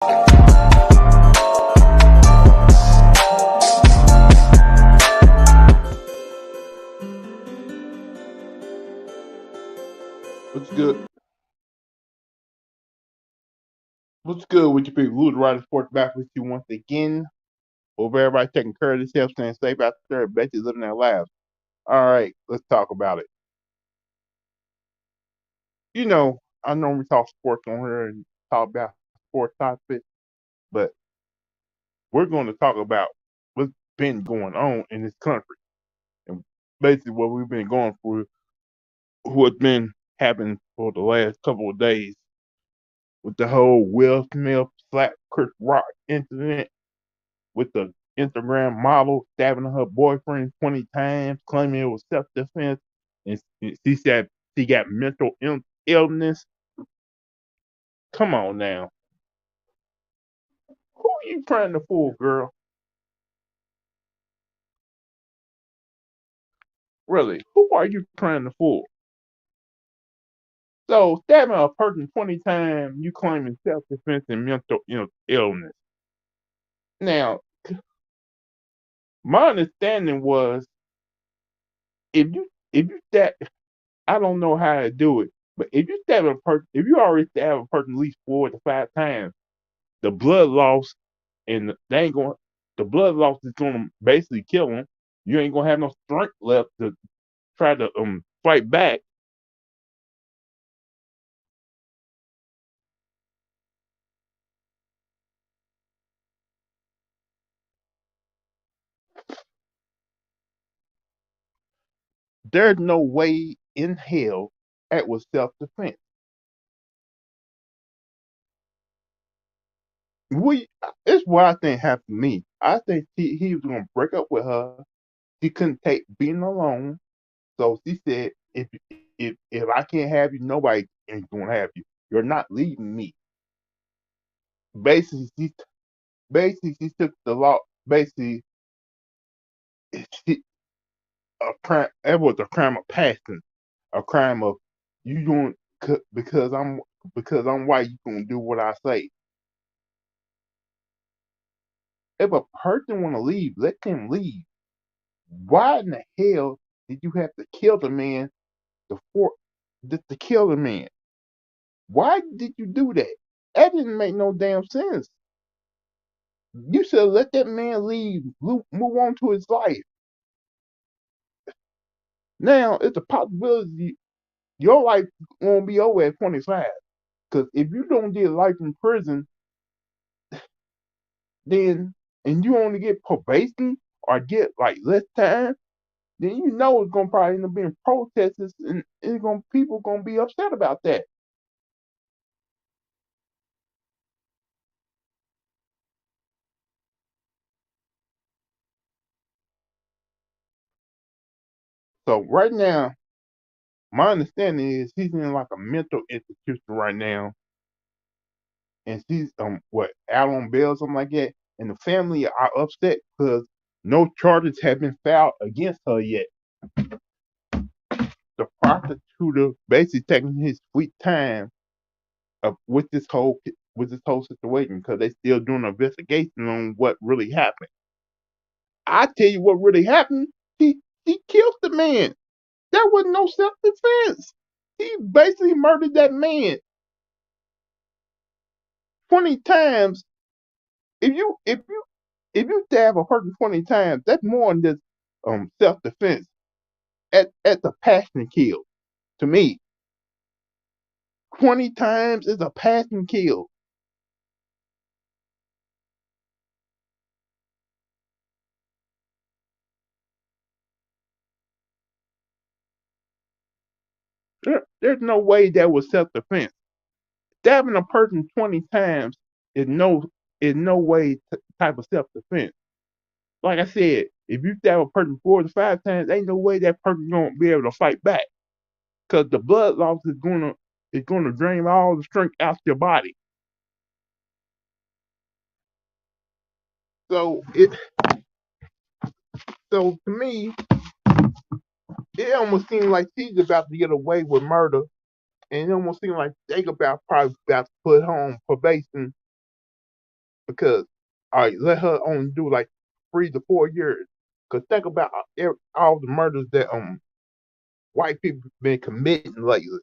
What's good? What's good with you people? Louthewritersports back with you once again. Hope everybody taking care of themselves, staying safe out there, basically living their lives. All right, let's talk about it. I normally talk sports on here and talk about sports topics, but we're going to talk about what's been going on in this country and basically what we've been going through, what's been happening for the last couple of days with the whole Will Smith slap Chris Rock incident with the Instagram model stabbing her boyfriend 20 times, claiming it was self defense. And she said she got mental illness. Come on now. Who are you trying to fool, girl? Really? Who are you trying to fool? So, stabbing a person 20 times, you claiming self defense and mental illness. Now, my understanding was if you stab, I don't know how to do it, but if you stab a person, if you already stab a person at least 4 to 5 times, the blood loss and they ain't going the blood loss is gonna basically kill him. You ain't gonna have no strength left to try to fight back. There's no way in hell that was self defense. We It's what I think happened to me. I think he was gonna break up with her. He couldn't take being alone. So she said, if I can't have you, nobody ain't gonna have you. You're not leaving me. Basically, she took the law. Basically, she, a crime. It was a crime of passion, a crime of you doing because I'm white. You gonna do what I say. If a person wanna leave, let them leave. Why in the hell did you have to kill the man for to kill the man? Why did you do that? That didn't make no damn sense. You should let that man leave, move on to his life. Now it's a possibility your life won't be over at 25. Because if you don't get life in prison, then and you only get probation or get like less time, then you know it's gonna probably end up being protests and it's gonna people gonna be upset about that. So right now, my understanding is he's in like a mental institution right now, and she's what out on bail or something like that. And the family are upset because no charges have been filed against her yet. The prosecutor basically taking his sweet time with this whole situation because they still doing an investigation on what really happened. I tell you what really happened. He killed the man. That was no self defense. He basically murdered that man 20 times. If you stab a person 20 times, that's more than just self defense. At the passion kill. To me, 20 times is a passion kill. There's no way that was self defense. Stabbing a person 20 times is no way type of self defense. Like I said, if you stab a person 4 to 5 times, ain't no way that person gonna be able to fight back because the blood loss is gonna drain all the strength out your body. So it so to me, it almost seems like she's about to get away with murder, and it almost seems like they probably about to put her on probation because I let her only do like 3 to 4 years. Cause think about all the murders that white people been committing lately.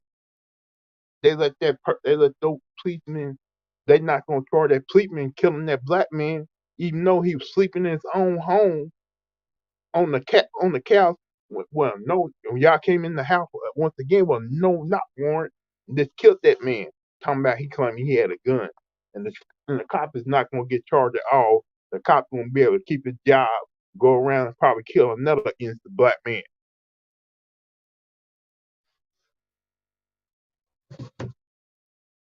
They let those policemen. They not gonna charge that policeman killing that black man, even though he was sleeping in his own home on the couch. Well, no, when y'all came in the house once again, well, no knock warrant, and just killed that man. Talking about he claimed he had a gun, and the cop is not gonna get charged at all. The cop gonna be able to keep his job, go around and probably kill another innocent black man.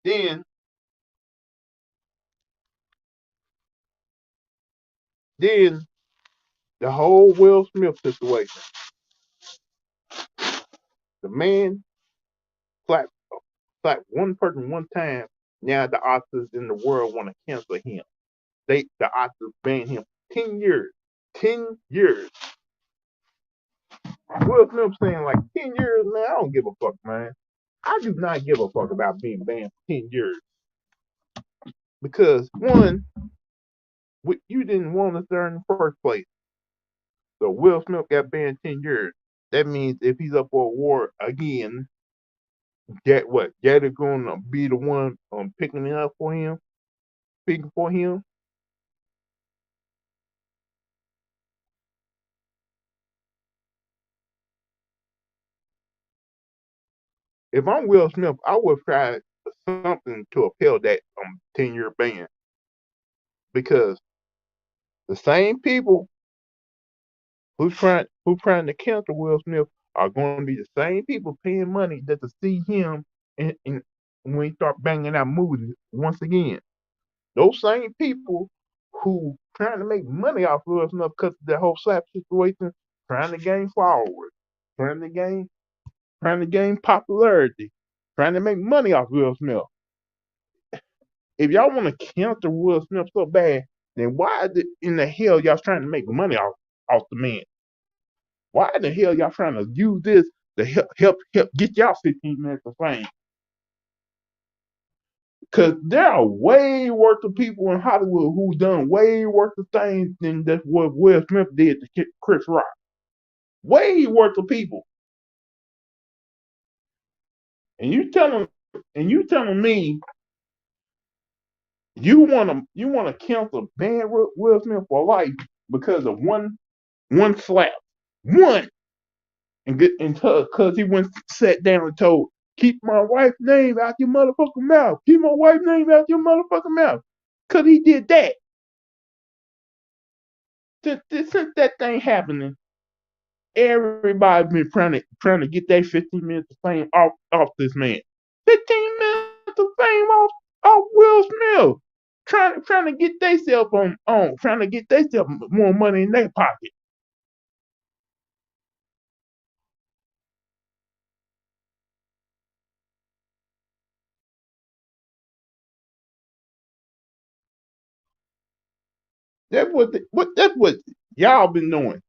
Then, then the whole Will Smith situation. The man slapped one person one time. Now the authors in the world want to cancel him. The authors banned him 10 years. 10 years. Will Smith saying like 10 years, man. I don't give a fuck, man. I do not give a fuck about being banned for 10 years because one, you didn't want us there in the first place. So Will Smith got banned 10 years. That means if he's up for award again, that what? Jada gonna be the one picking it up for him, speaking for him. If I'm Will Smith, I would try something to appeal that 10 year ban because the same people who trying to cancel Will Smith are going to be the same people paying money just to see him in when he start banging out movies once again. Those same people who trying to make money off Will Smith because of that whole slap situation, trying to gain followers, trying to gain trying to gain popularity, trying to make money off Will Smith. If y'all want to cancel Will Smith so bad, then why in the hell y'all trying to make money off the man? Why the hell y'all trying to use this to help get y'all 15 minutes of fame? Because there are way worse of people in Hollywood who done way worse of things than that's what Will Smith did to Chris Rock. Way worse of people. And you telling me you wanna cancel ban Will Smith for life because of one slap. One and get into because he went sat down and told, keep my wife's name out your motherfucking mouth. Keep my wife's name out your motherfucking mouth. Cause he did that. Since that thing happening, everybody been trying to get that 15 minutes of fame off this man. 15 minutes of fame off Will Smith. Trying to get themselves on trying to get themselves more money in their pocket. That's what y'all been doing.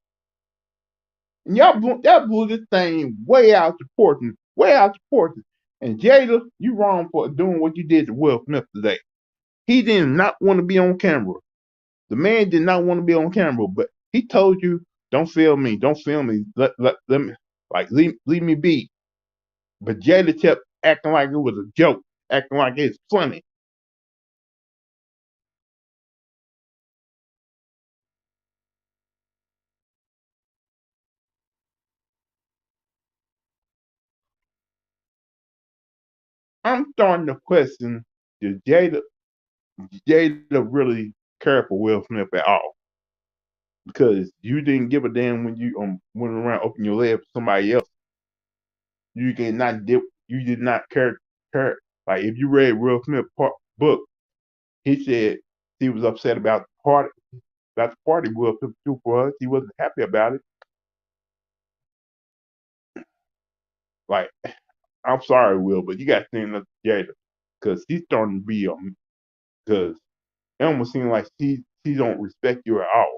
And y'all blew this thing way out to proportion, way out to proportion. And Jada, you wrong for doing what you did to Will Smith today. He did not want to be on camera. The man did not want to be on camera, but he told you, "Don't film me, don't film me. Let me leave me be." But Jada kept acting like it was a joke, acting like it's funny. I'm starting to question: Did Jada really care for Will Smith at all? Because you didn't give a damn when you went around open your leg for somebody else. You did not care. Like if you read Will Smith's book, he said he was upset about the party Will Smith threw for us. He wasn't happy about it. Like I'm sorry, Will, but you got to stand up to Jada because he's starting to be because it almost seems like she don't respect you at all.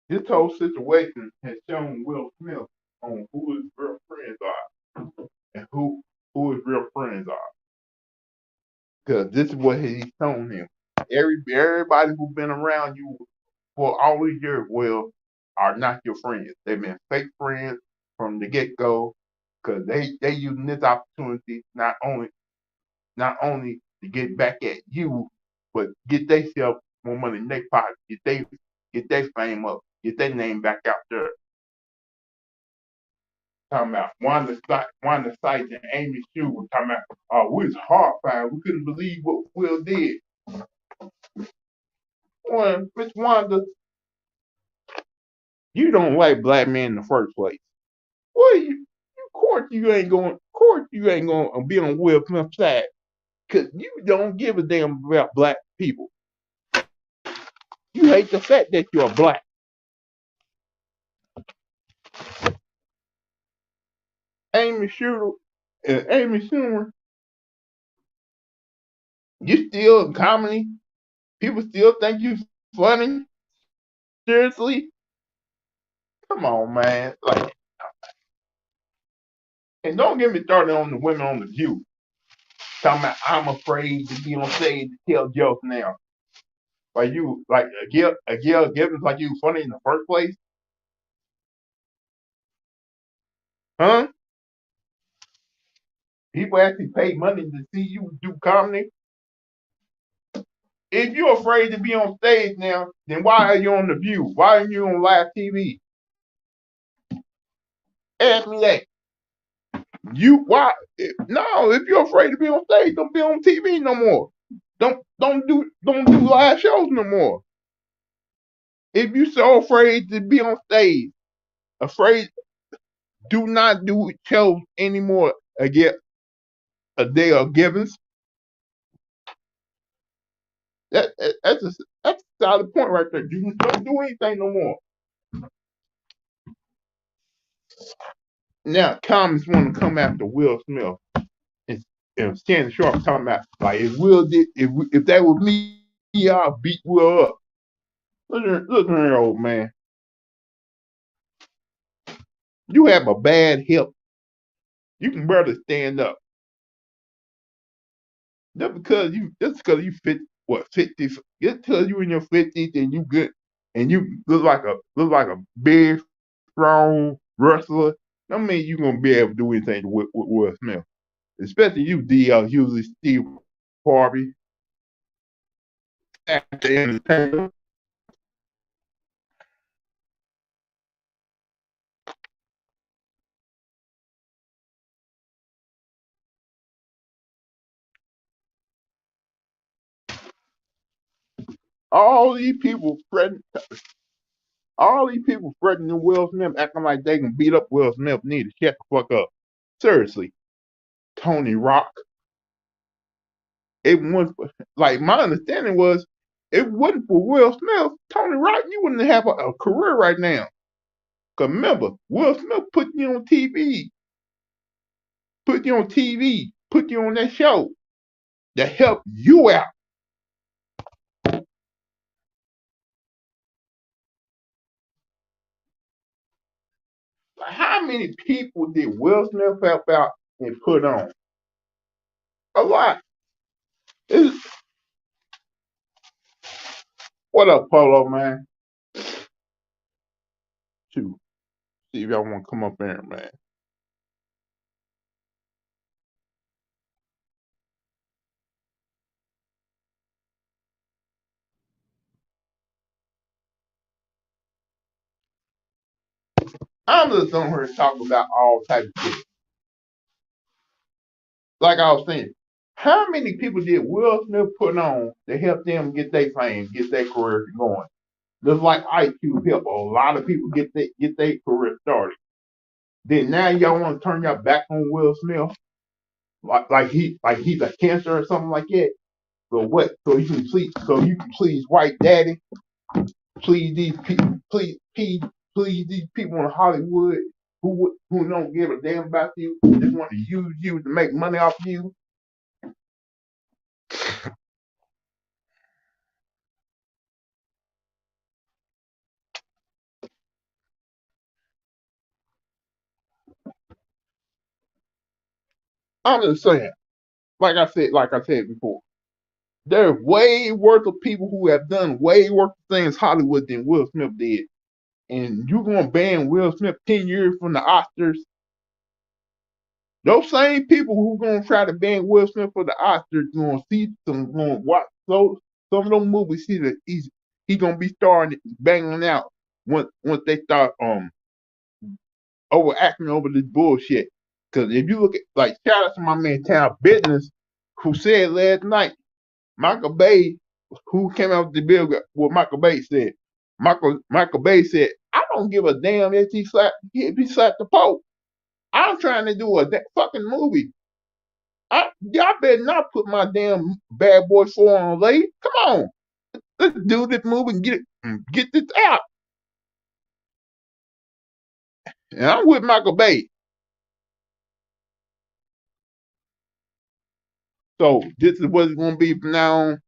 This whole situation has shown Will Smith on who his real friends are and who his real friends are. Because this is what he's shown him. Everybody who's been around you for all these years, Will, are not your friends. They've been fake friends from the get go. Because they using this opportunity not only to get back at you, but get themselves more money in their pocket, get their fame up, get their name back out there. Talking about one of the sites and Amy Schumer was talking about, oh, we was horrified. We couldn't believe what Will did. Well, Miss Wanda, you don't like black men in the first place. Well, course you ain't going to be on Will Smith's side because you don't give a damn about black people. You hate the fact that you're black. Amy Schumer, Amy Schumer, you still in comedy. People still think you funny. Seriously, come on, man. Like, and don't get me started on the women on the View. Talking about I'm afraid to be on stage to tell jokes now. Like a Gail Gibbons, like you funny in the first place, huh? People actually pay money to see you do comedy. If you're afraid to be on stage now, then why are you on the View? Why are you on live TV? Ask me that. No, if you're afraid to be on stage, don't be on TV no more. Don't do live shows no more. If you're so afraid to be on stage, afraid, do not do shows anymore. Again, a day of Givens. That's a solid point right there. You don't do anything no more. Now, comments want to come after Will Smith and, Shannon Sharp talking about like if that was me, I'll beat Will up. Look at her, old man. You have a bad hip. You can barely stand up. Just because you fit what 50, just because you in your 50s and you good and you look like a big strong wrestler. I mean you gonna be able to do anything with Will Smith, especially you DL Hughley, Steve Harvey, after entertainer. All these people threatening, all these people threatening Will Smith, acting like they can beat up Will Smith. Need to shut the fuck up. Seriously, Tony Rock. It was like my understanding was if it wasn't for Will Smith, Tony Rock, you wouldn't have a career right now. Cause remember, Will Smith put you on TV, put you on that show that helped you out. Like, how many people did Will Smith help out and put on? A lot. It's, what up, Polo man? Shoot, see if y'all want to come up there, man. I'm just on here to talk about all types of shit. Like I was saying, how many people did Will Smith put on to help them get their fame, get their career going? Just like Ice Cube helped a lot of people get their career started. Then now y'all want to turn your back on Will Smith, like he's a cancer or something like that. So what? So you can please white daddy, please these people, please these people in Hollywood who don't give a damn about you, just want to use you to make money off you. I'm just saying, like I said before, there's way worse of people who have done way worse things Hollywood than Will Smith did. And you gonna ban Will Smith 10 years from the Oscars? Those same people who gonna try to ban Will Smith for the Oscars gonna watch some of those movies he gonna be starting banging out once they start overacting over this bullshit. Cause if you look at like shout out to my man Town Business who said last night, Michael Bay, who came out with the bill what Michael Bay said. Michael Bay said, I don't give a damn if he slapped the Pope. I'm trying to do a fucking movie. Y'all better not put my damn Bad Boy 4 on late. Come on. Let's do this movie and get this out. And I'm with Michael Bay. So this is what it's gonna be from now on.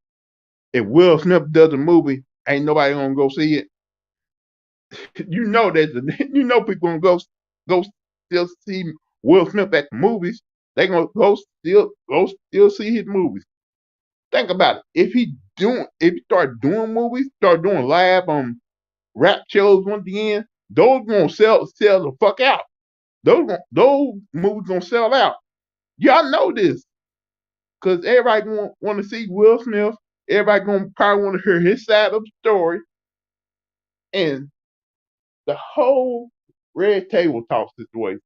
If Will Smith does a movie, ain't nobody gonna go see it. You know that people gonna go still see Will Smith at the movies. They gonna go still see his movies. Think about it. If he start doing movies, start doing live rap shows once again, those gonna sell the fuck out. Those movies gonna sell out. Y'all know this because everybody gonna want to see Will Smith. Everybody gonna probably want to hear his side of the story, and the whole red table talk situation.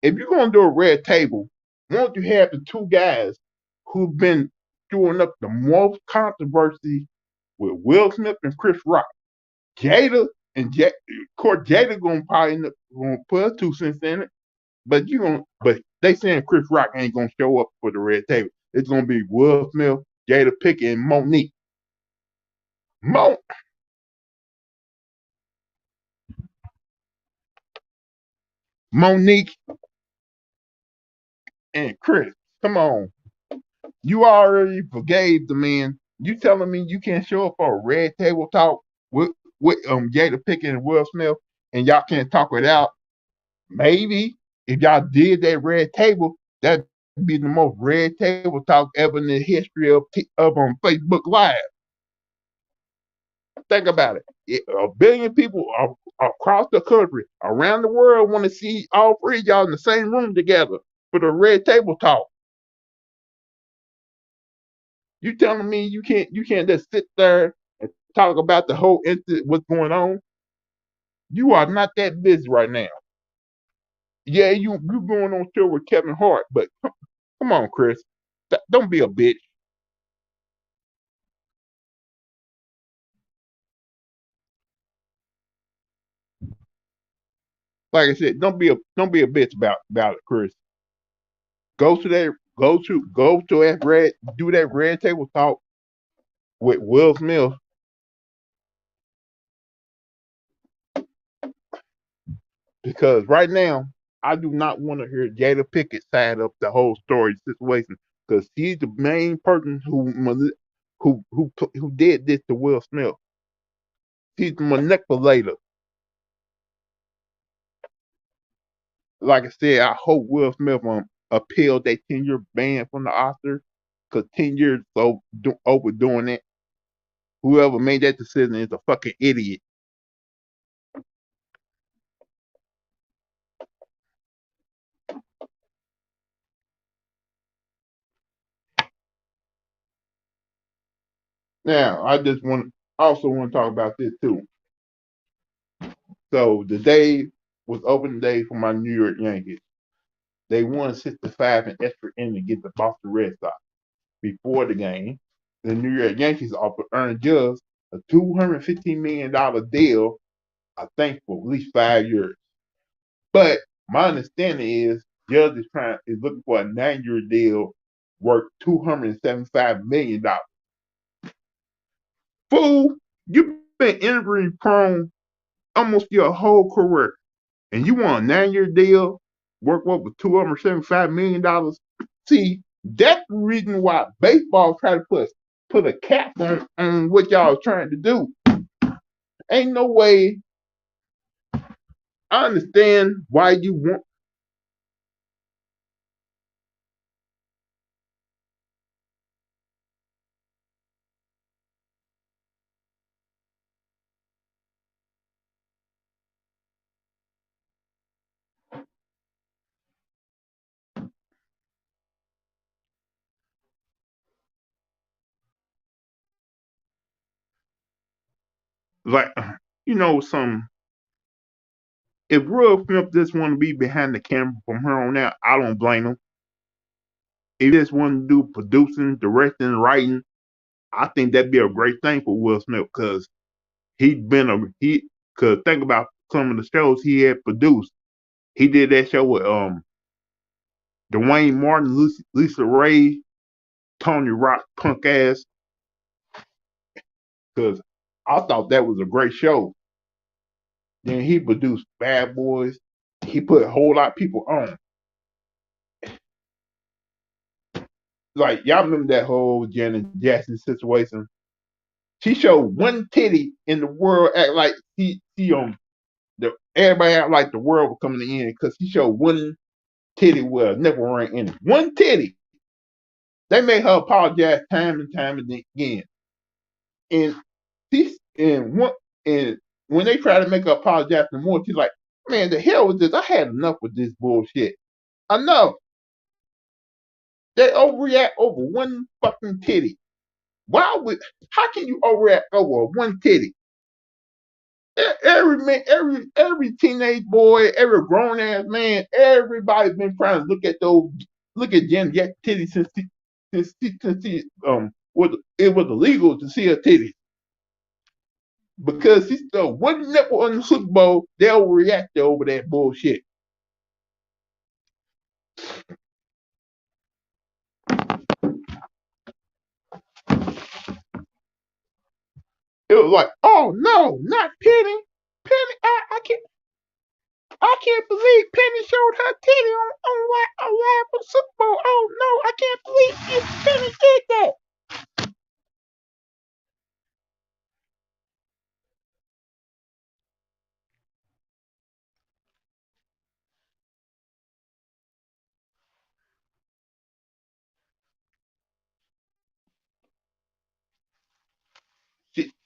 If you're gonna do a red table, won't you have the two guys who've been doing up the most controversy with Will Smith and Chris Rock? Jada and of course Jada gonna probably gonna put her 2 cents in it, but they saying Chris Rock ain't gonna show up for the red table. It's gonna be Will Smith, Jada Pickett, and Monique. Mo- Monique and Chris. Come on. You already forgave the man. You telling me you can't show up for a red table talk with Jada Pickett and Will Smith and y'all can't talk it out? Maybe if y'all did that red table, that'd be the most red table talk ever in the history of Facebook Live. Think about it. A billion people across the country, around the world, want to see all three of y'all in the same room together for the red table talk. You telling me you can't just sit there and talk about the whole incident, what's going on? You are not that busy right now. Yeah, you going on tour with Kevin Hart, but come on, Chris, don't be a bitch. Like I said, don't be a bitch about it, Chris. Go to that red table talk with Will Smith because right now I do not want to hear Jada Pickett side up the whole story situation because he's the main person who did this to Will Smith. He's the manipulator. Like I said, I hope Will Smith appealed that 10-year ban from the Oscars because 10 years overdoing it. Whoever made that decision is a fucking idiot. Now, also want to talk about this too. So the day was opening day for my New York Yankees. They won 65 in extra inning against the Boston Red Sox. Before the game, the New York Yankees offered Aaron Judge a $215 million deal, I think for at least 5 years. But my understanding is Judge is looking for a 9-year deal worth $275 million. Fool, you've been injury prone almost your whole career, and you want a 9-year deal, work up with $275 million. See, that's the reason why baseball try to put a cap on what y'all trying to do. Ain't no way. I understand why you want. Like, some if Will Smith just want to be behind the camera from here on out, I don't blame him. If he just want to do producing, directing, writing, I think that'd be a great thing for Will Smith because he because think about some of the shows he had produced. He did that show with Dwayne Martin, Lisa Ray, Tony Rock, punk ass. Because I thought that was a great show. Then he produced Bad Boys. He put a whole lot of people on. Like y'all remember that whole Janet Jackson situation? She showed one titty in the world, act like she everybody act like the world was coming to end because she showed one titty with a nipple ring in it. One titty. They made her apologize time and time again. And she and one and when they try to make her apologize for more, she's like, "Man, the hell with this? I had enough with this bullshit. Enough." They overreact over one fucking titty. Why would? How can you overreact over one titty? Every man, every teenage boy, every grown ass man, everybody's been trying to look at Janet Jackson titties since it was illegal to see her titties because she still one nipple on the Super Bowl. They overreacted over that bullshit. It was like, oh no, not Penny. Penny, I can't believe Penny showed her titty on live for Super Bowl. Oh no, I can't believe Penny did that.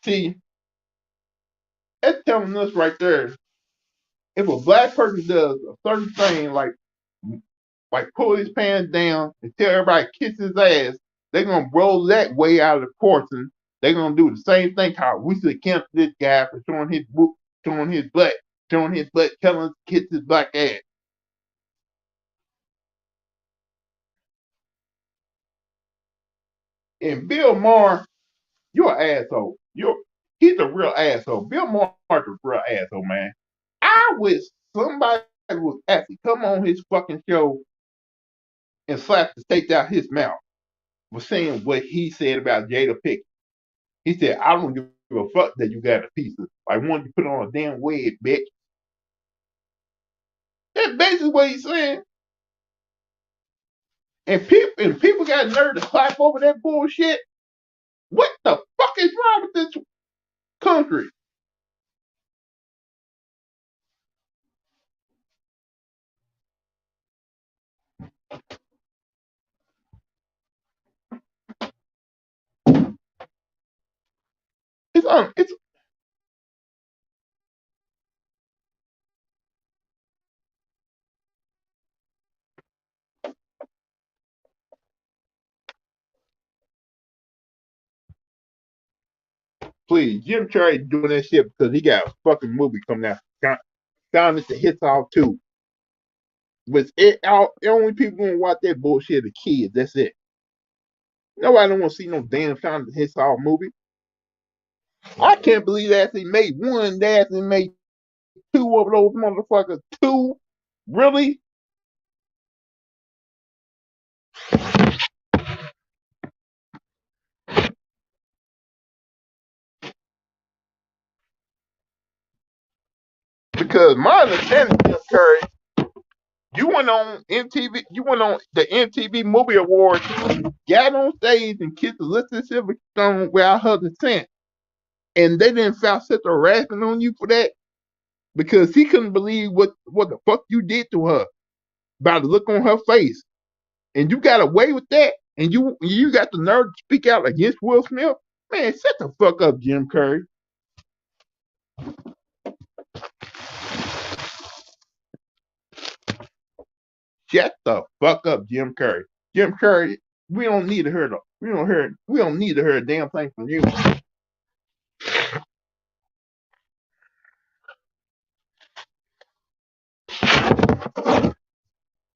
See, that's telling us right there. If a black person does a certain thing like pull his pants down and tell everybody to kiss his ass, they're gonna roll that way out of the courts and they're gonna do the same thing. How we should cancel this guy for showing his butt, telling us to kiss his black ass. And Bill Maher, you're an asshole. He's a real asshole. Bill Maher's a real asshole, man. I wish somebody would actually come on his fucking show and slap the steak out his mouth for saying what he said about Jada Pickett. He said, I don't give a fuck that you got a piece of like wanted to put on a damn wig, bitch. That's basically what he's saying. And people got nerve to clap over that bullshit. What the fuck is wrong with this country? It's please, Jim Carrey doing that shit because he got a fucking movie coming out. Down at the hits all too. But the only people gonna watch that bullshit are the kids. That's it. Nobody don't want to see no damn Shaun the Hits all movie. I can't believe they actually made one. They actually made two of those motherfuckers. Two, really? Because my understanding, Jim Curry, you went on MTV. You went on the MTV Movie Awards. Got on stage and kissed Elizabeth Silverstone without her consent, and they didn't file such a harassment on you for that because he couldn't believe what the fuck you did to her by the look on her face, and you got away with that, and you got the nerve to speak out against Will Smith. Man, shut the fuck up, Jim Curry. Shut the fuck up, Jim Curry. Jim Curry, we don't need to hear we don't need to hear a damn thing from you.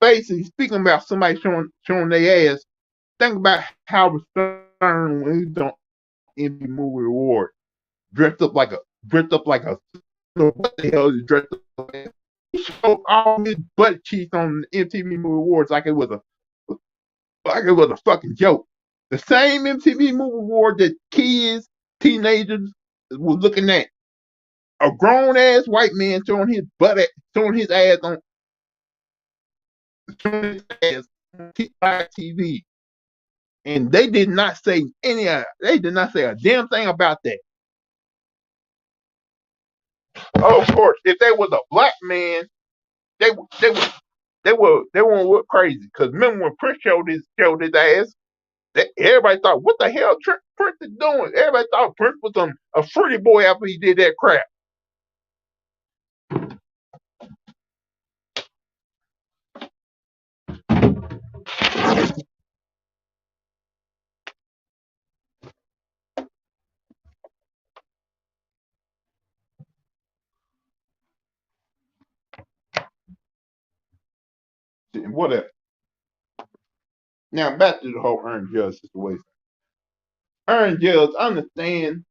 basically speaking about somebody showing their ass. Think about Howard Stern when he was on MTV Movie Award, dressed up like a what the hell is dressed up like? He showed all his butt cheeks on the MTV Movie Awards like it was a fucking joke. The same MTV Movie Award that kids, teenagers was looking at. A grown ass white man showing his ass on showing his ass on TV, and they did not say they did not say a damn thing about that. Oh, of course, if they was a black man, they they they won't look crazy. Because remember when Prince showed his ass, everybody thought, what the hell Prince is doing? Everybody thought Prince was a fruity boy after he did that crap. Whatever. Now back to the whole Aaron Judge situation. Aaron Judge, understand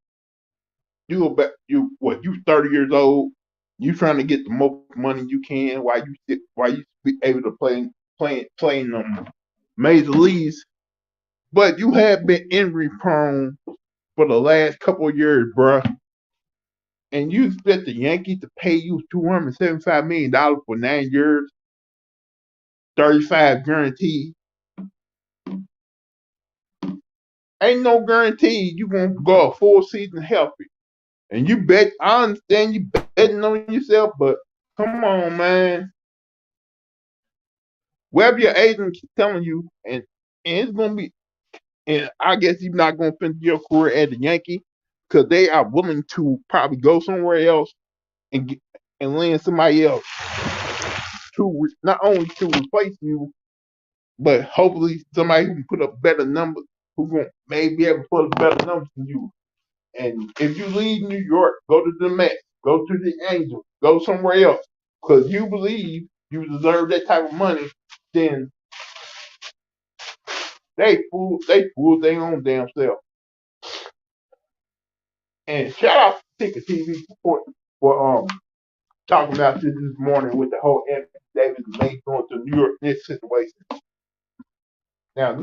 you 30 years old, you trying to get the most money you can while you be able to play in major leagues, but you have been injury prone for the last couple of years, bruh. And you expect the Yankees to pay you $275 million for 9 years, 35 guaranteed. Ain't no guarantee you gonna go a full season healthy. And I understand you betting on yourself, but come on, man. Whatever your agent keeps telling you, and it's gonna be, and I guess you're not gonna finish your career at the Yankee because they are willing to probably go somewhere else and land somebody else not only to replace you, but hopefully somebody who can put up better numbers, who can maybe be able to put up better numbers than you. And if you leave New York, go to the Mets, go to the Angels, go somewhere else, because you believe you deserve that type of money, then they fool their own damn self. And shout out to Ticket TV for talking about this morning with the whole Anthony Davis and Nate going to New York Knicks situation. Now the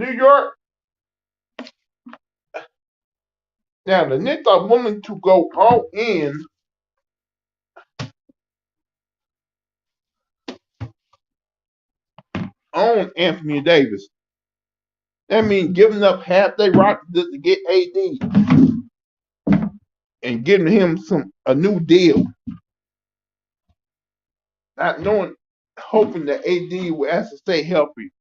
Knicks are willing to go all in on Anthony Davis. That means giving up half their roster just to get AD and giving him a new deal. Not knowing, hoping that AD will actually stay healthy,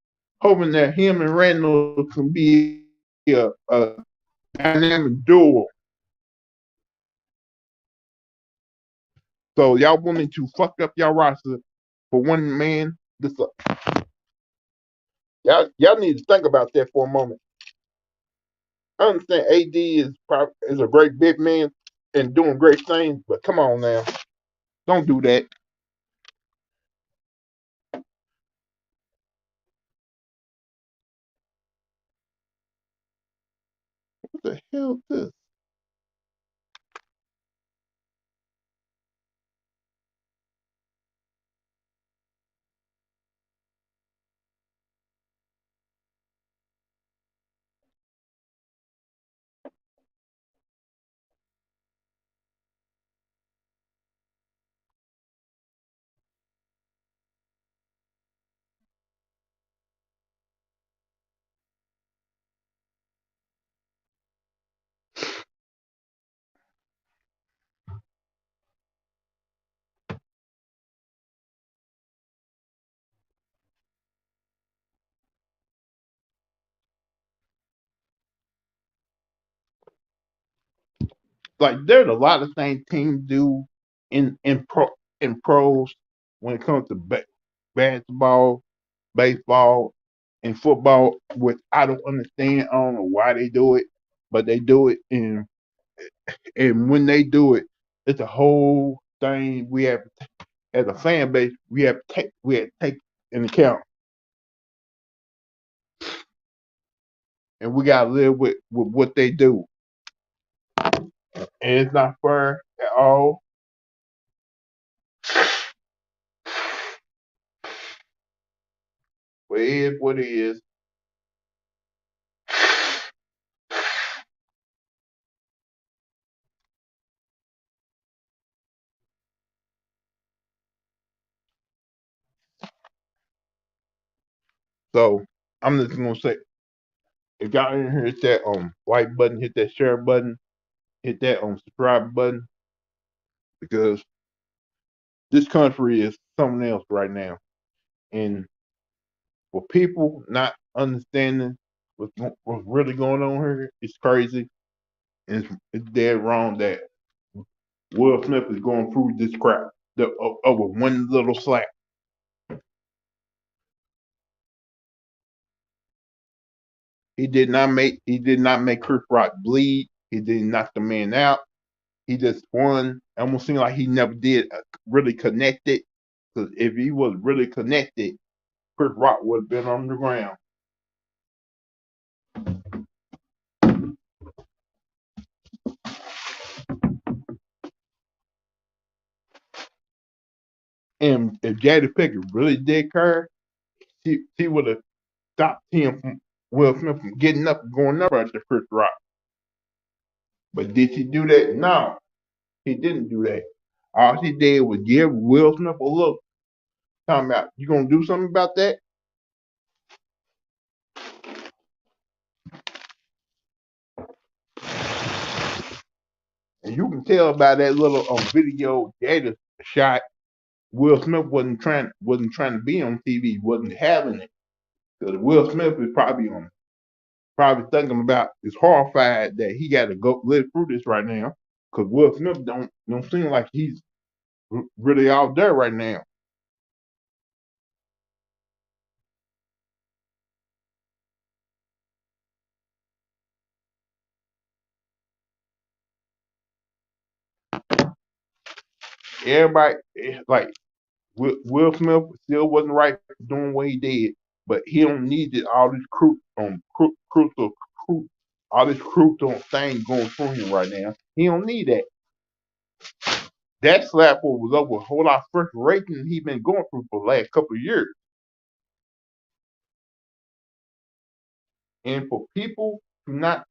hoping that him and Randall can be a dynamic duo. So y'all willing to fuck up y'all roster for one man? Y'all need to think about that for a moment. I understand AD is a great big man and doing great things, but come on now, don't do that. What the hell is this? Like there's a lot of things teams do in pros when it comes to basketball, baseball, and football, which I don't understand. I don't know why they do it, but they do it, and when they do it, it's a whole thing. We have, as a fan base, we have to take in account. and we gotta live with what they do. And it's not fair at all. But it is what it is. So I'm just gonna say, if y'all in here hit that like button, hit that share button, hit that subscribe button, because this country is something else right now. And for people not understanding what's really going on here, it's crazy. And it's dead wrong that Will Smith is going through this crap over one little slap. He did not make Chris Rock bleed. He didn't knock the man out. He just won. It almost seemed like he never did really connected. Because if he was really connected, Chris Rock would have been on the ground. And if Jada Pickett really did care, she would have stopped him from Will Smith from getting up and going up after Chris Rock. But did she do that? No, he didn't do that. All she did was give Will Smith a look, talking about, you gonna do something about that? And you can tell by that little video Jada shot, Will Smith wasn't trying to be on TV, wasn't having it. Because Will Smith is probably thinking about, is horrified that he got to go live through this right now. Because Will Smith don't seem like he's really out there right now. Everybody like Will Smith still wasn't right for doing what he did, but he don't need all this all this crucial thing going through him right now. He don't need that. That slap was over a whole lot of frustration he been going through for the last couple of years. And for people to not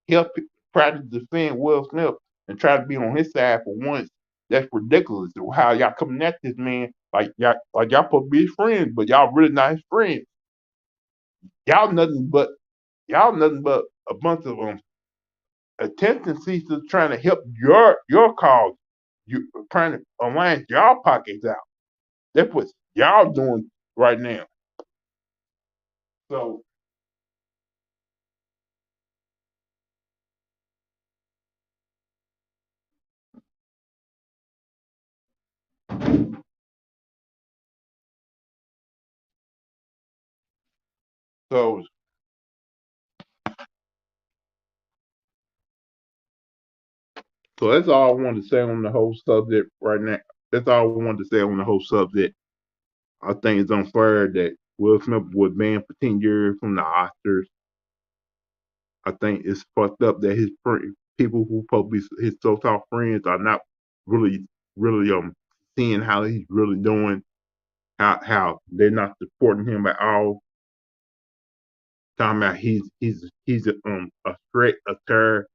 help try to defend Will Smith and try to be on his side for once, that's ridiculous. How y'all coming at this man like y'all supposed to be his friends, but y'all really not his friends. Y'all nothing but a bunch of attention seekers trying to help your cause. You trying to align y'all pockets out. That's what y'all doing right now. So so so that's all I wanted to say on the whole subject right now. That's all I wanted to say on the whole subject. I think it's unfair that Will Smith was banned for 10 years from the Oscars. I think it's fucked up that his people who supposed to be his so-called friends are not really seeing how he's really doing, how they're not supporting him at all. Talking about he's a threat, a terror.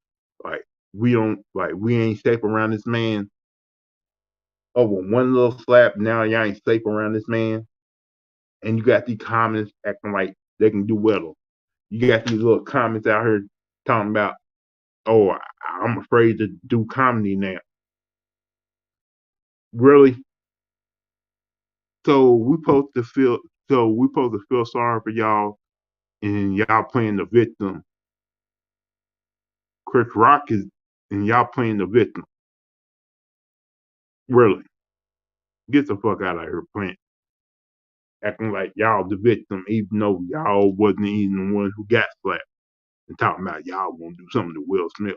Like we ain't safe around this man. Over one little slap, now y'all ain't safe around this man. And you got these comments acting like they can do well. You got these little comments out here talking about, oh, I'm afraid to do comedy now. Really? So we supposed to feel sorry for y'all, and y'all playing the victim. Chris Rock is, and y'all playing the victim. Really? Get the fuck out of here, playing, acting like y'all the victim, even though y'all wasn't even the one who got slapped, and talking about y'all gonna do something to Will Smith.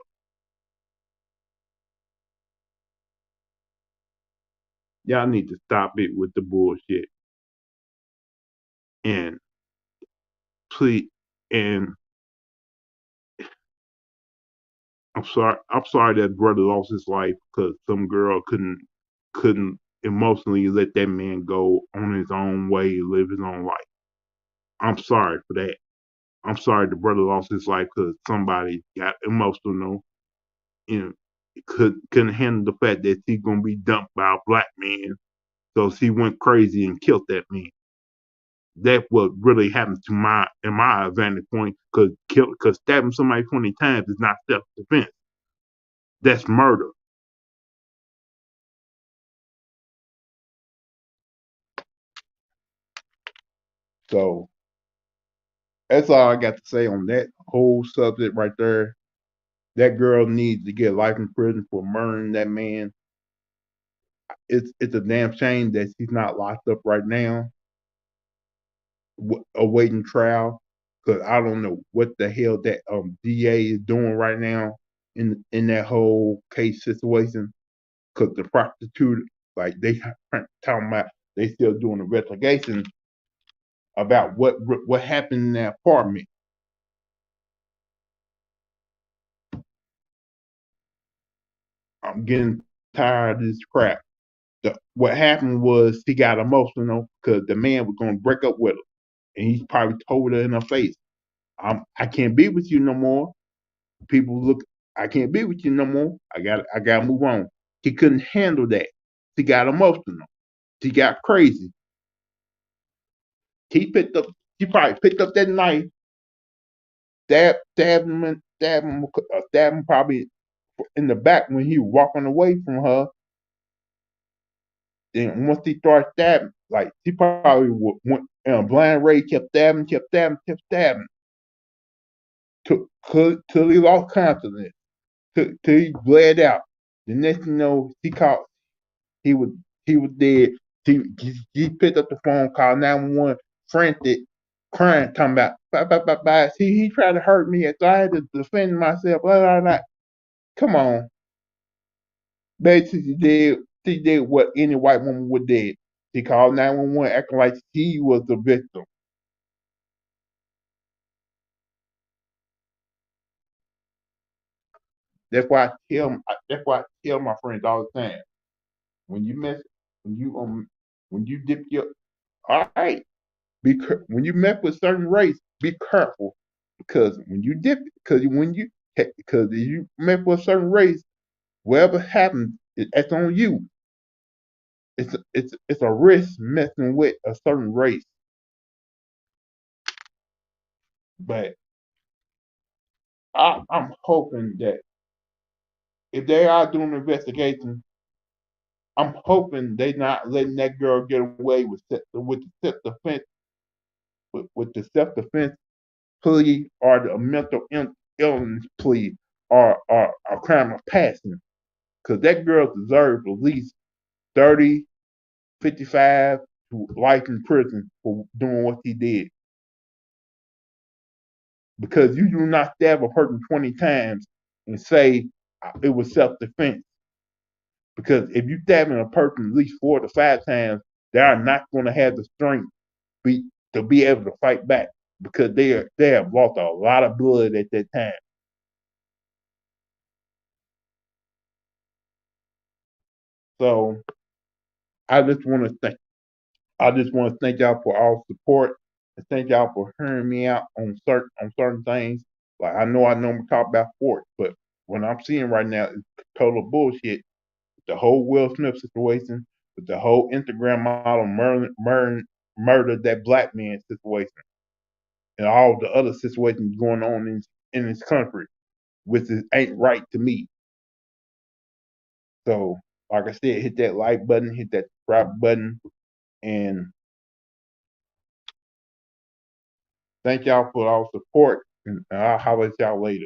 Y'all need to stop it with the bullshit. And please, and I'm sorry that brother lost his life because some girl couldn't emotionally let that man go on his own way, live his own life. I'm sorry for that. I'm sorry the brother lost his life because somebody got emotional and couldn't handle the fact that he's gonna be dumped by a black man. So she went crazy and killed that man. That's what really happened to my in my vantage point. Because stabbing somebody 20 times is not self defense. That's murder. So that's all I got to say on that whole subject right there. That girl needs to get life in prison for murdering that man. It's a damn shame that she's not locked up right now, awaiting trial. Because I don't know what the hell that DA is doing right now in that whole case situation. Because the prostitute, like they talking about, they still doing investigation about what happened in that apartment. I'm getting tired of this crap. What happened was he got emotional because the man was going to break up with her, and he probably told her in her face, I can't be with you no more. People look, I can't be with you no more. I got to move on." He couldn't handle that. He got emotional. He got crazy. He picked up. He probably picked up that knife, stabbed him probably in the back when he was walking away from her. And once he started stabbing, like he probably went in a blind rage, kept stabbing, till he lost consciousness, till he bled out. The next thing you know, he was he was dead. He picked up the phone, called 911, frantic, crying, talking about bye bye bye bye. See, he tried to hurt me, so I had to defend myself. Blah blah blah. Come on, basically she did what any white woman would did. She called 911, acting like he was the victim. That's why that's why I tell my friends all the time. When you mess, when you when you dip your, all right, when you mess with certain race, be careful because when you dip, because if you mess with a certain race, whatever happens, it's on you. It's a risk messing with a certain race. But I'm hoping that if they are doing an investigation, I'm hoping they not letting that girl get away with the self defense with the self defense plea or the mental illness plea or a crime of passion. Because that girl deserves at least 30, 55 to life in prison for doing what he did. Because you do not stab a person 20 times and say it was self defense. Because if you stabbing a person at least 4 to 5 times, they are not going to have the strength be, to be able to fight back because they have lost a lot of blood at that time. So I just want to thank I just want to thank y'all for all support and thank y'all for hearing me out on certain things. Like I normally talk about sports, but what I'm seeing right now is total bullshit. The whole Will Smith situation, with the whole Instagram model murder that black man situation, and all the other situations going on in this country, which ain't right to me. So, like I said, hit that like button, hit that subscribe button, and thank y'all for all support. And I'll holler at y'all later.